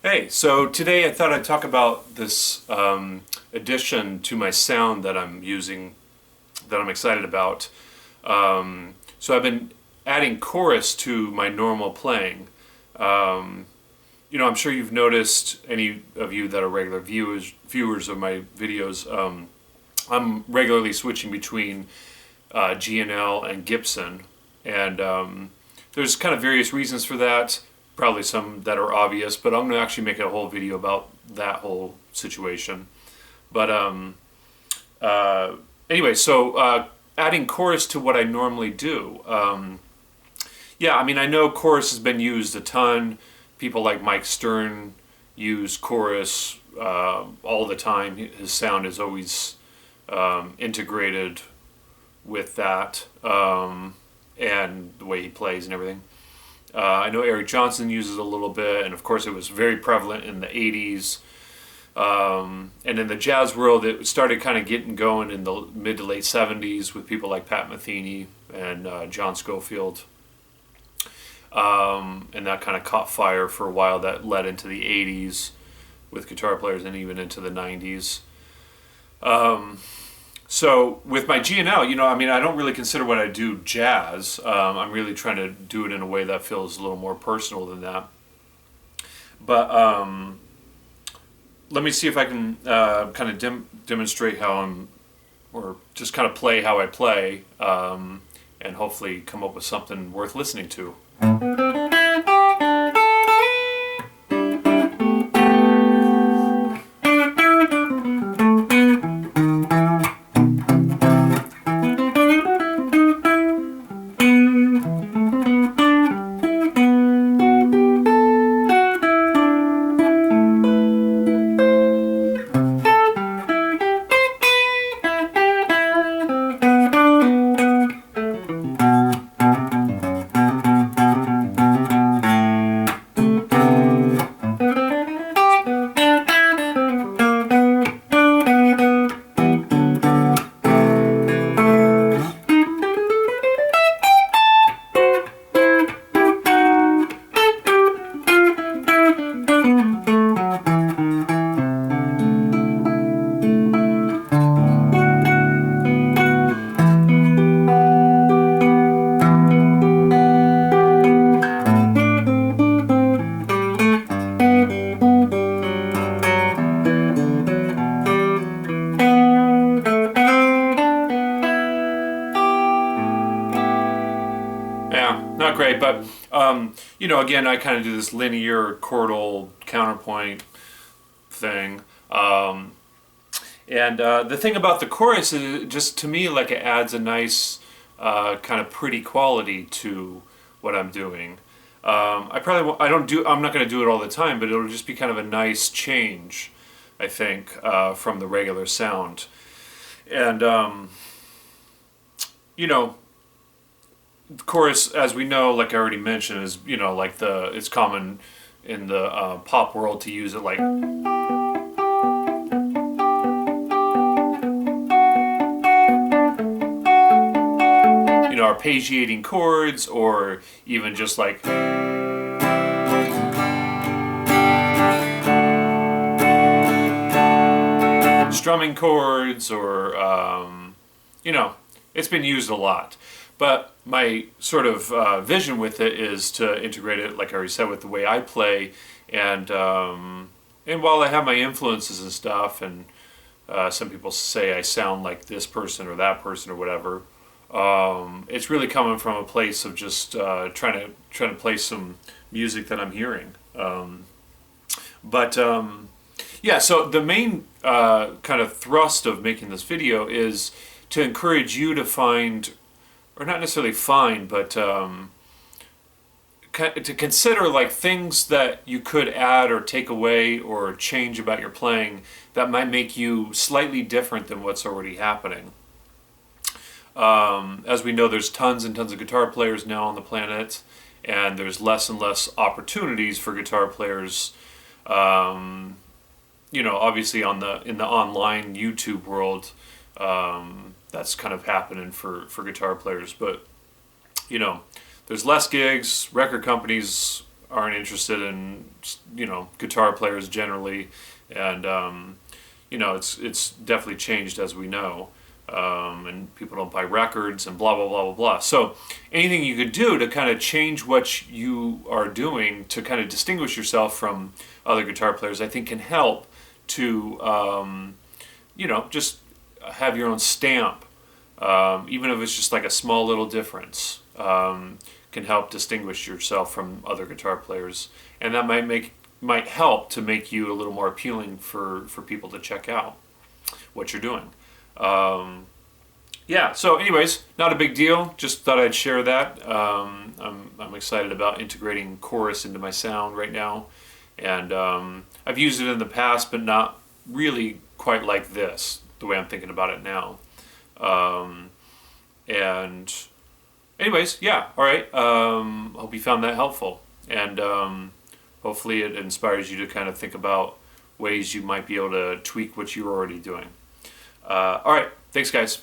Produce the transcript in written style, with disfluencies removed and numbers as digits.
Hey, so today I thought I'd talk about this addition to my sound that I'm using, that I'm excited about. So I've been adding chorus to my normal playing. I'm sure you've noticed, any of you that are regular viewers of my videos, I'm regularly switching between G&L and Gibson, and there's kind of various reasons for that. Probably some that are obvious, but I'm going to actually make a whole video about that whole situation. But anyway, so adding chorus to what I normally do. I know chorus has been used a ton. People like Mike Stern use chorus all the time. His sound is always integrated with that, and the way he plays and everything. I know Eric Johnson uses a little bit, and of course it was very prevalent in the 80s. And in the jazz world, it started kind of getting going in the mid to late 70s with people like Pat Metheny and John Scofield. And that kind of caught fire for a while. That led into the 80s with guitar players and even into the 90s. So with my G&L, I don't really consider what I do jazz. I'm really trying to do it in a way that feels a little more personal than that. But let me see if I can kind of demonstrate or just kind of play how I play, and hopefully come up with something worth listening to. Yeah, not great, but again, I kind of do this linear chordal counterpoint thing, and the thing about the chorus is, just to me, like, it adds a nice kind of pretty quality to what I'm doing. I'm not going to do it all the time, but it'll just be kind of a nice change, I think, from the regular sound, and the chorus, as we know, like I already mentioned, is it's common in the pop world to use it like arpeggiating chords, or even just like strumming chords, or it's been used a lot. But my sort of vision with it is to integrate it, like I already said, with the way I play, and while I have my influences and stuff, and some people say I sound like this person or that person or whatever, it's really coming from a place of just trying to play some music that I'm hearing. So the main kind of thrust of making this video is to encourage you to find, or not necessarily find, but to consider, like, things that you could add or take away or change about your playing that might make you slightly different than what's already happening. As we know, there's tons and tons of guitar players now on the planet, and there's less and less opportunities for guitar players. Obviously in the online YouTube world, that's kind of happening for guitar players, but there's less gigs. Record companies aren't interested in, guitar players generally, and it's definitely changed, as we know. And people don't buy records and blah blah blah blah blah. So anything you could do to kind of change what you are doing to kind of distinguish yourself from other guitar players, I think can help to just have your own stamp, even if it's just like a small little difference. Can help distinguish yourself from other guitar players, and that might help to make you a little more appealing for people to check out what you're doing. Yeah. So, anyways, not a big deal. Just thought I'd share that. I'm excited about integrating chorus into my sound right now, and I've used it in the past, but not really quite like this. The way I'm thinking about it now. And anyways, yeah. All right. Hope you found that helpful, and hopefully it inspires you to kind of think about ways you might be able to tweak what you're already doing. All right. Thanks, guys.